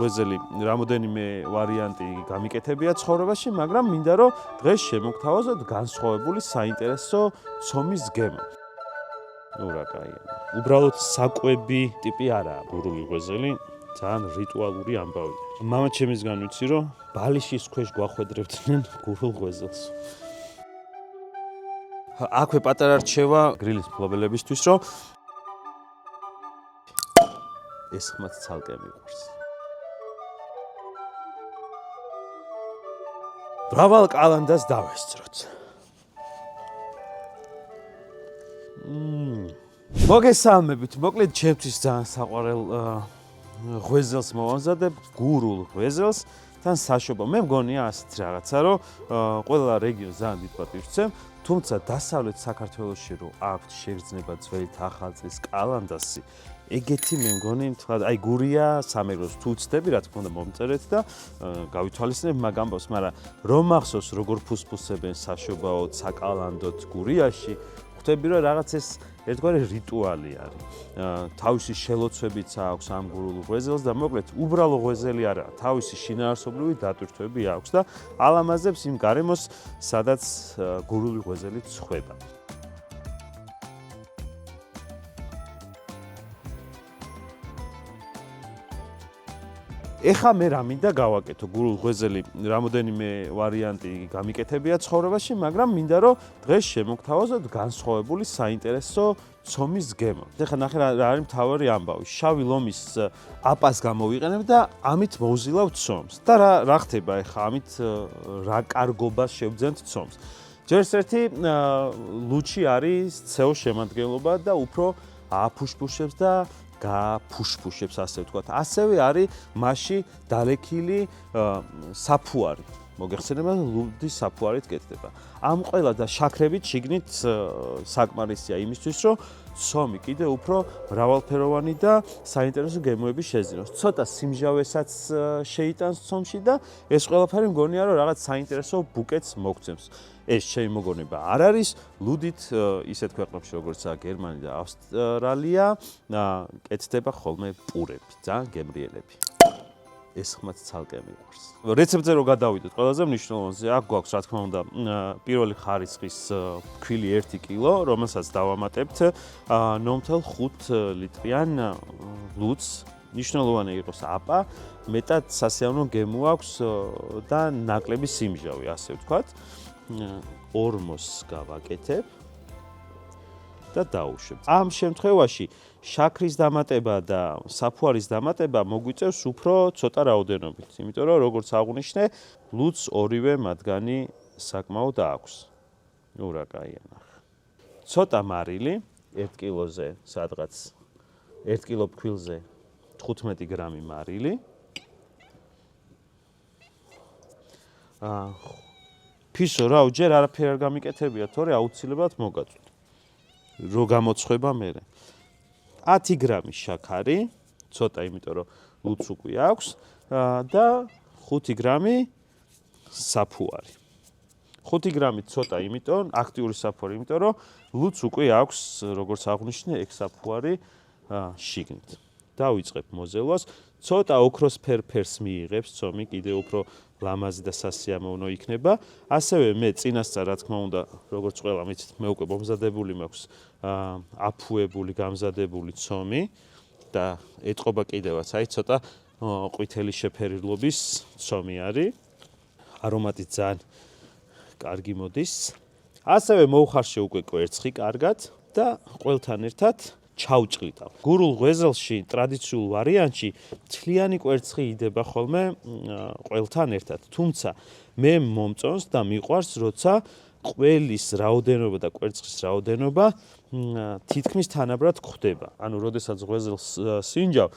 ღვეზელი რამოდენიმე ვარიანტი გამიკეთებია ცხოვრებაში, მაგრამ მინდა რომ დღეს შემოგთავაზოთ განსხვავებული საინტერესო ცომის გემო. ნუ რა კაია. უბრალოდ საკვები ტიპი არაა გურული ღვეზელი, ძალიან რიტუალური ამბავია. მამაჩემისგან ვიცი რომ ბალიშის ქვეშ გვახვედრებდნენ გურულ ღვეზელს. აქვე პატარა რჩევა გრილის მფლობელებისთვის, რომ ეს ხმაც ცალკე მიყვარს. ბრავალ კალანდას დავესწროთ. მოგესალმებით, მოკლედ ჩემთვის ძალიან საყვარელ ღვეზელს მოვამზადებ, გურულ ღვეზელს თან საშობო. მე მგონია ასეთ რაღაცა, რომ ყველა რეგიონს ძალიან დიდ პატივს ვცემ, თუმცა დასავლეთ საქართველოში რო აქვთ შეგრძნება ძველით ახალ წლის კალანდასი, ეგეთი მე მგონი თქვა, აი გურია სამეგრელოს თუ ვცდები, რა თქმა უნდა მომწერეთ და გავითვალისწინებ მაგ ამბავს, მაგრამ რომ მახსოვს როგორ ფუსფუსებენ საშობაოდ, საკალანდოდ გურიაში, ხვდები რომ რაღაც ეს ერთგვარი რიტუალი არის. თავისი შელოცვებიც აქვს ამ გურულ ღვეზელს და მოკლედ უბრალო ღვეზელი არა, თავისი შინაარსობრივი დატვირთვები აქვს და ალამაზებს იმ გარემოს, სადაც გურული ღვეზელი ცხდება. ეხა მე რა მინდა გავაკეთო გურულ ღვეზელი რამოდენიმე ვარიანტი გამიკეთებია ცხოვრებაში, მაგრამ მინდა რომ დღეს შემოგთავაზოთ განსხვავებული საინტერესო ცომის გემო. ეხა ნახე რა არის მთავარი ამბავი. შავი ლომის აპას გამოვიყენებ და ამით მოვზილავ ცომს. და რა ხდება ეხა ამით რა კარგობას შევძენთ ცომს. ჯერ ერთი ლუჩი არის ცეოს შემადგენლობა და უფრო აფუშფუშებს და გაფუშფუშებს, ასე ვთქვათ. ასევე არის მასში დალექილი საფუარი. მოგეხსენება, ლუდის საფუარით კეთდება. ამ ყველა და შაქრებით შიგნით საკმარისია იმისთვის, რომ ცომი კიდე უფრო მრავალფეროვანი და საინტერესო გემოები შეძინოს. ცოტა სიმჟავესაც შეიტანს ცომში და ეს ყველაფერი მგონია, რომ რაღაც საინტერესო ბუკეტს მოგცემს. ეს ჩემი მოგონება არ არის, ლუდით ისეთ ქვეყნებში როგორიცაა გერმანია და ავსტრალია, კეთდება ხოლმე პურები, ძალიან გემრიელები. ეს ხმაც ცალკე მიყვარს. რეცეპტზე რო გადავიდეთ, ყველაზე მნიშვნელოვანზე აქ გვაქვს, რა თქმა უნდა, პირველი ხარისხის ფქვილი 1 კილო, რომელსაც დავამატებთ 0.5 ლიტრიან ლუდს. მნიშვნელოვანი იყოს აპა, მეტად სასიამოვნო გემო აქვს და ნაკლები სიმჟავე, ასე ვთქვათ. ორმოს გავაკეთებ და დავუშვებ. ამ შემთხვევაში შაქრის დამატება და საფუარის დამატება მოგვიწევს უფრო ცოტა რაოდენობით, იმიტომ რომ როგორც აღვნიშნე, ლუდს ორივე მათგანი საკმაოდ აქვს. ნუ რა კაია ნახე. ცოტა მარილი 1 კილოზე, სადღაც 1 კილო ფქვილზე 15 გრამი მარილი. ფისო რა, ჯერ არაფერი არ გამიკეთებია, თორე აუცილებლად მოგაწვით. რო გამოცხება მერე. 10 გრამი შაქარი, ცოტა, იმიტომ რომ ლუდს უკვე აქვს და 5 გრამი საფუარი. 5 გრამი ცოტა, იმიტომ აქტიური საფუარი, იმიტომ რომ ლუდს უკვე აქვს, როგორც აღვნიშნე, ეგ საფუარი შიგნით. დავიწყებ მოზელვას, ცოტა ოქროსფერ ფერს მიიღებს ცომი, კიდე უფრო ლამაზი და სასიამოვნო იქნება. ასევე მე წინასწარ, რა თქმა უნდა, როგორც ყველა მიცით, მე უკვე მომზადებული მაქვს აფუებული, გამზადებული ცომი და ეტყობა კიდევაც, აი ცოტა ყვითელი შეფერილობის ცომი არის. არომატი ძალიან კარგი მოდის. ასევე მოუხარშე უკვე კვერცხი კარგად და ყველთან ერთად ჩავჭყლიტავ. გურულ ღვეზელში ტრადიციულ ვარიანტში თლიანი კვერცხი იდება ხოლმე ყველთან ერთად. თუმცა მე მომწონს და მიყვარს, როცა ყველის რაოდენობა და კვერცხის რაოდენობა თითქმის თანაბრად გვხვდება. ანუ როდესაც ღვეზელს სინჯავ,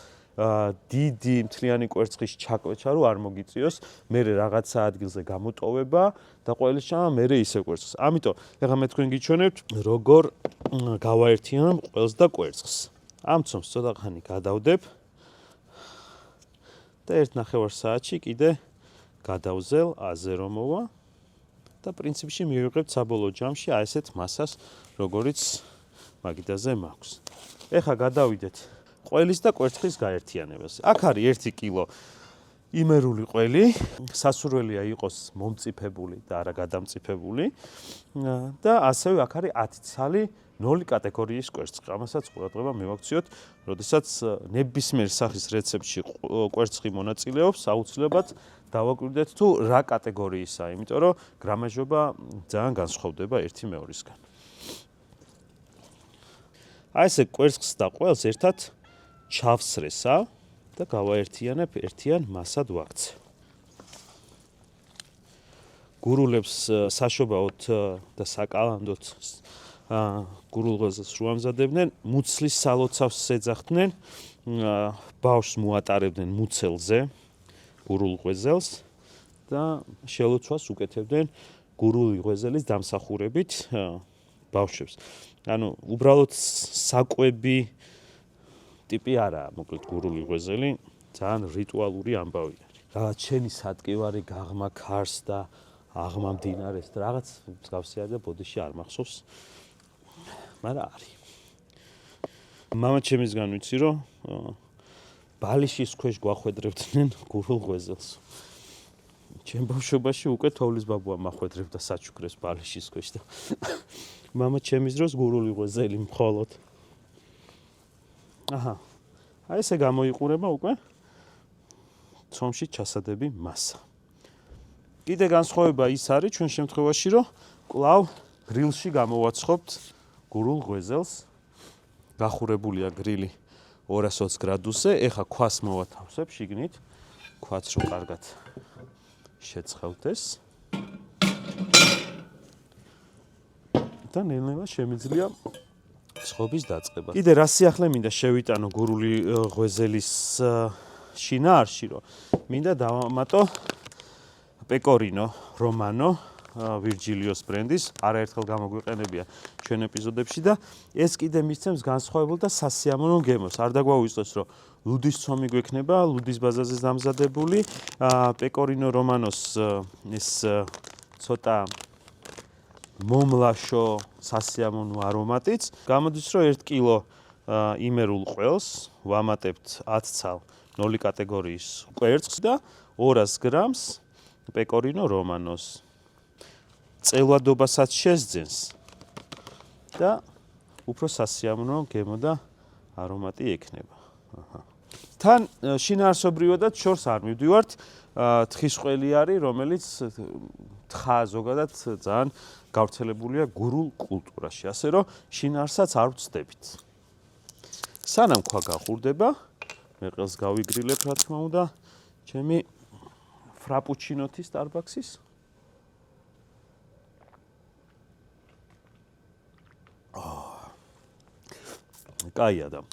დიდი მთლიანი კვერცხის ჩაკვეჩა რო არ მოგიწიოს, მერე რაღაცა ადგილზე გამოტოვება და ყველის ჩამა მერე ისე კვერცხს. ამიტომ ეხლა მე თქვენ გიჩვენებთ, როგორ გავაერთიანებ ყველს და კვერცხს. ამ ცომს ცოტა ხანი გადავდებ და 1.5 საათში კიდე გადავზელ, აზე რომ მოვა და პრინციპში მივიღებთ საბოლოო ჯამში აი ესეთ მასას, როგორიც მაგიდაზე მაქვს. ეხლა გადავიდეთ ყველის და კვერცხის გაერთიანებას. აქ არის 1 კილო იმერული ყველი, სასურველია იყოს მომწიფებული და არა გადამწიფებული და ასევე აქ არის 10 ცალი 0 კატეგორიის კვერცხი. ამასაც ყურადღება მივაქციოთ, როდესაც ნებისმიერ სახის რეცეპტში კვერცხი მონაწილეობს, აუცილებლად დავაკვირდეთ თუ რა კატეგორიისაა, იმიტომ რომ გრამაჟობა ძალიან განსხვავდება ერთი მეორისგან. აი ესე კვერცხს და ყველს ერთად ჩავსრესა და გავაერთიანებ ერთიან მასად ვაქცე. გურულებს საშობაოდ და საკალანდოდ გურულ ღვეზელს რო ამზადებდნენ, მუცლის სალოცავს ეძახდნენ, ბავშვს მოატარებდნენ მუცელზე გურულ ღვეზელს და შელოცვას უკეთებდნენ გურული ღვეზელის დამსახურებით ბავშვებს. ანუ უბრალოდ საკვები ტიპი არაა, მოკლედ გურული ღვეზელი ძალიან რიტუალური ამბავი არის. რაღაც შენი სატკივარი გაღმა ქარს და აღმა მდინარეს და რაღაც მსგავსი არის და ბოდიში არ მახსოვს. მაგრამ არის. მამაჩემისგან ვიცი, რომ ბალიშის ქვეშ გვახვედრებდნენ გურულ ღვეზელს. ჩემ ბავშვობაში უკვე თოვლის ბაბუა მახვედრებდა საჩუქრებს ბალიშის ქვეშ და მამაჩემის დროს გურული ღვეზელი მხოლოდ. აჰა. აი ესე გამოიყურება უკვე ცომში ჩასადები მასა. კიდე განსხვავება ის არის ჩვენ შემთხვევაში, რომ კვლავ გრილში გამოვაცხობთ გურულ ღვეზელს. გახურებულია გრილი 220 გრადუსზე. ეხა ქვას მოვათავსებ შიგნით. ქვაც რო კარგად შეცხავდეს. და ნელ-ნელა შემიძლია ცხობის დაწყება. კიდე რა სიახლე მინდა შევიტანო გურული ღვეზელის შინაარსში, რომ მინდა დავამატო პეკორინო რომანო ვირჯილიოს ბრენდის, არაერთხელ გამოგვიყენებია ჩვენ ეპიზოდებში და ეს კიდე მისცემს განსხვავებულ და სასიამოვნო გემოს. არ დაგვაუწყდეს, რომ ლუდის ცომი გვექნება, ლუდის ბაზაზე დამზადებული, პეკორინო რომანოს ეს ცოტა მომლაშო სასიამოვნო არომატიც. გამოდის, რომ 1 კილო იმერულ ყველს ვამატებთ 10 ცალ 0 კატეგორიის კვერცხს და 200 გრამს პეკორინო რომანოს. წელვადობასაც შესძენს და უფრო სასიამოვნო გემო და არომატი ექნება. თან შინაარსობრივადაც შორს არ მივდივართ, თხის ყველი არის, რომელიც თხა ზოგადად ძალიან გავრცელებულია გურულ კულტურაში, ასე რომ შინაარსაც არ ვწდებით. სანამ ქვა გახურდება, მე ყელს გავიგრილებ, რა თქმა უნდა, ჩემი ფრაპუჩინოთი სტარბაქსის. კაია და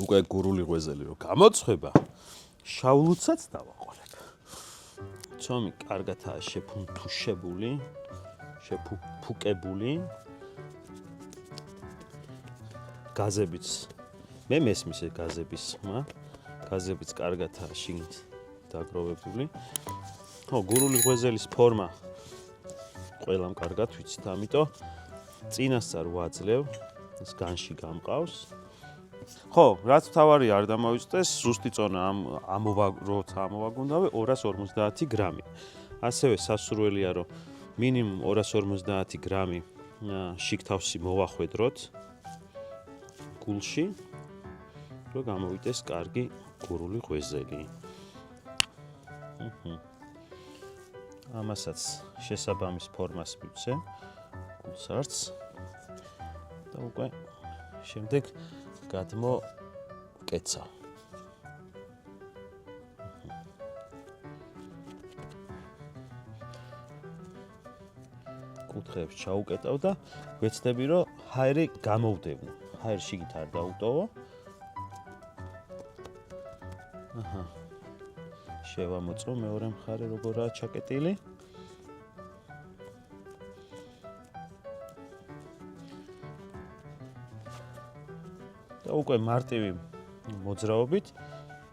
უკვე გურული ღვეზელი რო გამოწვება, შავლუცაც დავაყოლებ. ცომი კარგადაა შეფუნთუშებული, შეფუკებული. გაზებიც მე მესმის ეს გაზების ხმა, გაზებიც კარგადაა შიგნით დაგროვებული. ხო, გურული ღვეზელის ფორმა ყველამ კარგად ვიცით, ამიტომ წინასწარ ვაძლევ, ეს განში გამყავს. ხო, რაც თავარი არ დამავიწყდეს, ზუსტი წონა როცა ამოვაგუნდავე 250 გრამი. ასევე სასურველია, რომ მინიმუმ 250 გრამი შიგთავსი მოვახვედროთ გულში, რომ გამოვიდეს კარგი გურული ღვეზელი. ამასაც შესაბამის ფორმას მივცე გულსარცს და უკვე შემდეგ გადმოკეცა. კუთხეებს ჩაუკეტავ და ვეცდები, რომ ჰაერი გამოვდევნო. ჰაერი შიგით არ დაუტოვო. აჰა. შევამოწმო მეორე მხარე როგორაა ჩაკეტილი. და უკვე მარტივი მოძრაობით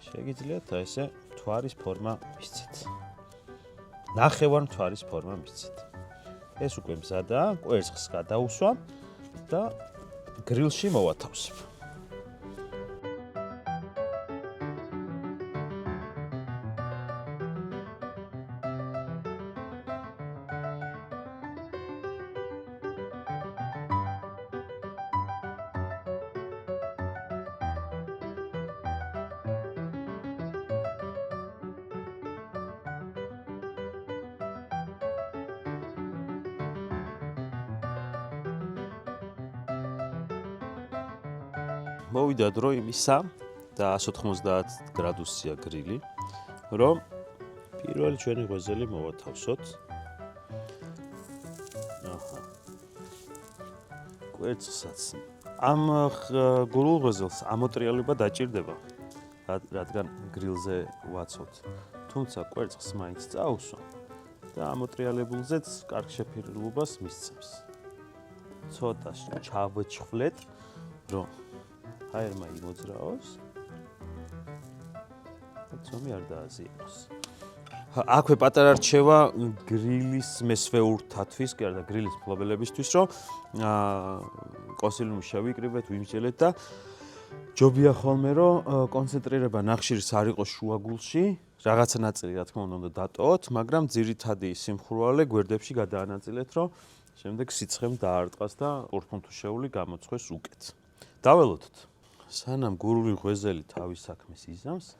შეგიძლიათ ესე მთვარის ფორმა მისცეთ. ნახევარ მთვარის ფორმა მისცეთ. ეს უკვე მზადაა, კვერცხს გადაუსვამ და გრილში მოვათავსებ. მოვიდა დრო იმისა და 190 გრადუსია გრილი, რომ პირველი ჩვენი ღვეზელი მოვათავსოთ. აჰა. კვერცხსაც ამ გურულ ღვეზელს ამოტრიალება დაჭირდება, რადგან გრილზე ვაცობთ. თუმცა კვერცხს მაინც წაუსვა და ამოტრიალებულზეც კარგ შეფერილობას მისცემს. ცოტა ჩავეჩხვლეთ, რომ აერმა იმოძრაოს და ცომი არ დააზიანოს. აქვე პატარა რჩევა გრილის მესვეურთათვის, კი არა და გრილის მფლობელებისთვის, რომ კონსილიუმი შევიკრიბეთ, ვიმსჯელეთ და ჯობია ხოლმე, რომ კონცენტრირება ნახშირის არ იყოს შუაგულში, რაღაცა ნაწილი რა თქმა უნდა დატოვოთ, მაგრამ ძირითადი სიმხურვალე გვერდებში გადაანაწილეთ, რომ შემდეგ სიცხემ დაარტყას და ორფუნთუშეული გამოწვეს უკეთ. დაველოდოთ. სანამ გურული ღვეზელი თავის საქმეს იზამს,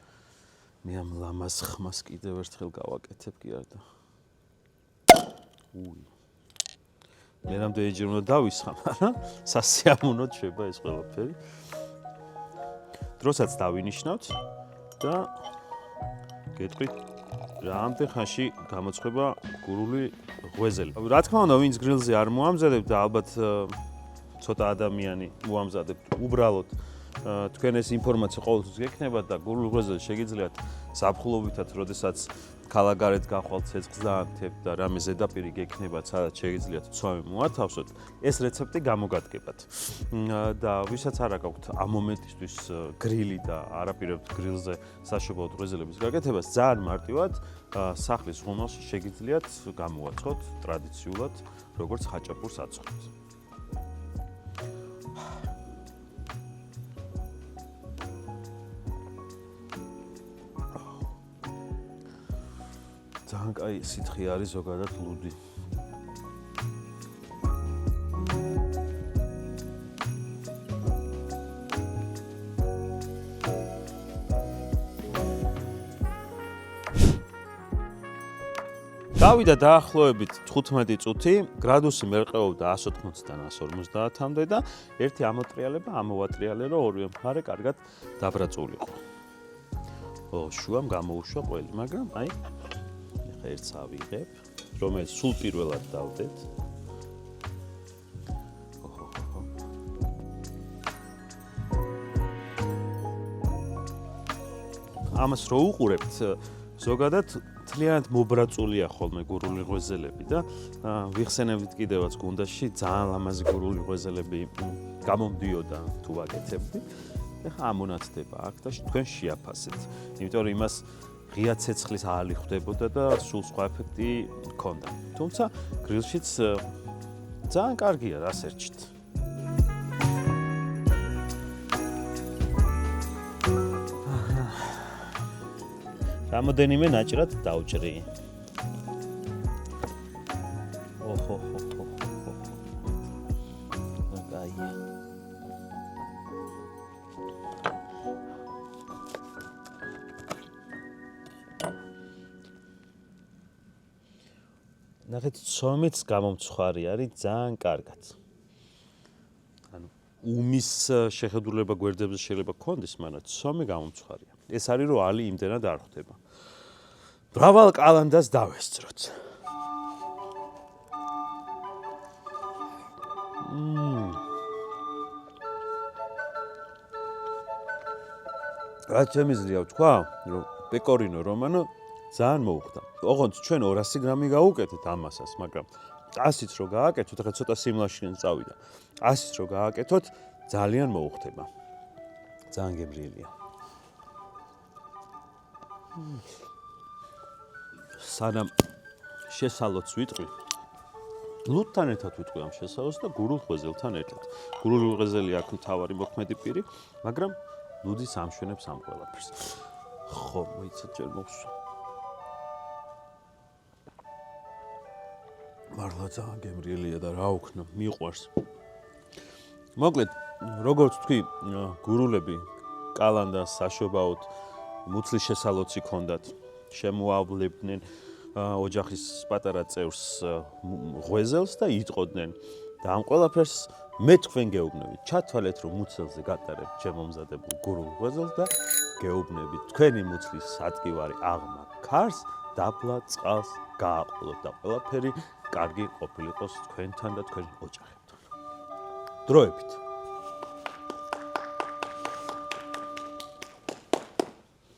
მე ამ ლამაზ ხმას კიდევ ერთხელ გავაკეთებ, კი არა და. მე რამდენჯერ უნდა დავისხამ, არა? სასიამოვნოდ შეება ეს ყველაფერი. დროსაც დავინიშნავთ და გეტყვით რამდენ ხანში გამოცხება გურული ღვეზელი. რა თქმა უნდა, ვინც გრილზე არ მოამზადებთ და ალბათ ცოტა ადამიანი მოამზადებთ, უბრალოდ თქვენ ეს ინფორმაცია ყოველთვის გექნება და გურული ღვეზელი შეგიძლიათ ზაფხულობითაც, როდესაც ქალაქგარეთ გახვალთ, ცეცხლზაანთებთ და რამე ზედაპირი გექნებათ, სადაც შეგიძლიათ ცვამი მოათავსოთ, ეს რეცეპტი გამოგადგებათ. და ვისაც არ აქვს ამ მომენტისთვის გრილი და არაპირებთ გრილზე საშობაოდ ღვეზელების გაკეთებას, ძალიან მარტივად სახლის ღუმელში შეგიძლიათ გამოვაცხოთ ტრადიციულად, როგორც ხაჭაპურს აცხობთ. ძალიან კაი სითხე არის ზოგადად ლუდი. დავიდა დაახლოებით 15 წუთი, გრადუსი მერყეობდა 180-დან 150-მდე და ერთი ამოტრიალება, ამოვატრიალე, რომ ორივე მხარე კარგად დაბრაწულიყო. შუამ გამოუშვა ყველი, მაგრამ აი ერთს ავიღებ, რომელიც სულ პირველად დავდეთ. ამას რო უყურებთ, ზოგადად თლიანად მობრაწულია ხოლმე გურული ღვეზელები და ვიხსენებთ კიდევაც გუნდაში ძალიან ლამაზი გურული ღვეზელები გამომდიოდა თუ ვაკეთებდი. ეხლა ამონაცდება აქ და თქვენ შეაფასეთ. იმიტომ რომ იმას ღია ცეცხლის ალი ხვდებოდა და სულ სხვა ეფექტი ჰქონდა. თუმცა გრილშიც ძალიან კარგია, რას ერჩით. რამოდენიმე ნაჭრად დავჭრი. კაია. ნახეთ, ცომიც გამომცხარი არის ძალიან კარგად. ანუ უმის შეხედულება გვერდებზე შეიძლება გქონდეს, მაგრამ ცომი გამომცხარია. ეს არის რომ ალი იმდენად არ ხვდება. მრავალ კალანდას დავესწროთ. რაც შემიძლია ვთქვა, რომ პეკორინო რომანო ძალიან მოუხდა. ოღონდ ჩვენ 200 გრამი გავუკეთეთ ამასას, მაგრამ 100-იც რო გააკეთოთ, ახლა ცოტა სიმლაშიდან წავიდა. 100-იც რო გააკეთოთ, ძალიან მოუხდება. ძალიან გემრიელია. სანამ შესალოც ვიტყვი, ლუდთან ერთად ვიტყვი ამ შესალოს და გურულ ღვეზელთან ერთად. გურული ღვეზელი აქვს მთავარი მოქმედი პირი, მაგრამ ლუდის ამშვენებს ამ ყველაფერს. ხო, მოიცადე ჯერ მოვსვა. მართლა ძალიან გემრიელია და რა უქნა, მიყვარს. მოკლედ, როგორც თქვი, გურულები კალანდას საშობაოდ მუცლის შესალოცი ჰქონდათ, შემოავლებდნენ ოჯახის პატარა წევრს ღვეზელს და იტყოდნენ. და ამ ყველაფერს მე თქვენ გეუბნებით, ჩათვალეთ რომ მუცელზე გატარებთ შემომზადებულ გურულ ღვიძლს და გეუბნებით თქვენი მუცლის სატკივარი აღმა ქარს, დაბლა წყალს გააყოლოთ და ყველაფერი კარგი ყოფილიყოს თქვენთან და თქვენ ოჯახებთან. დროებით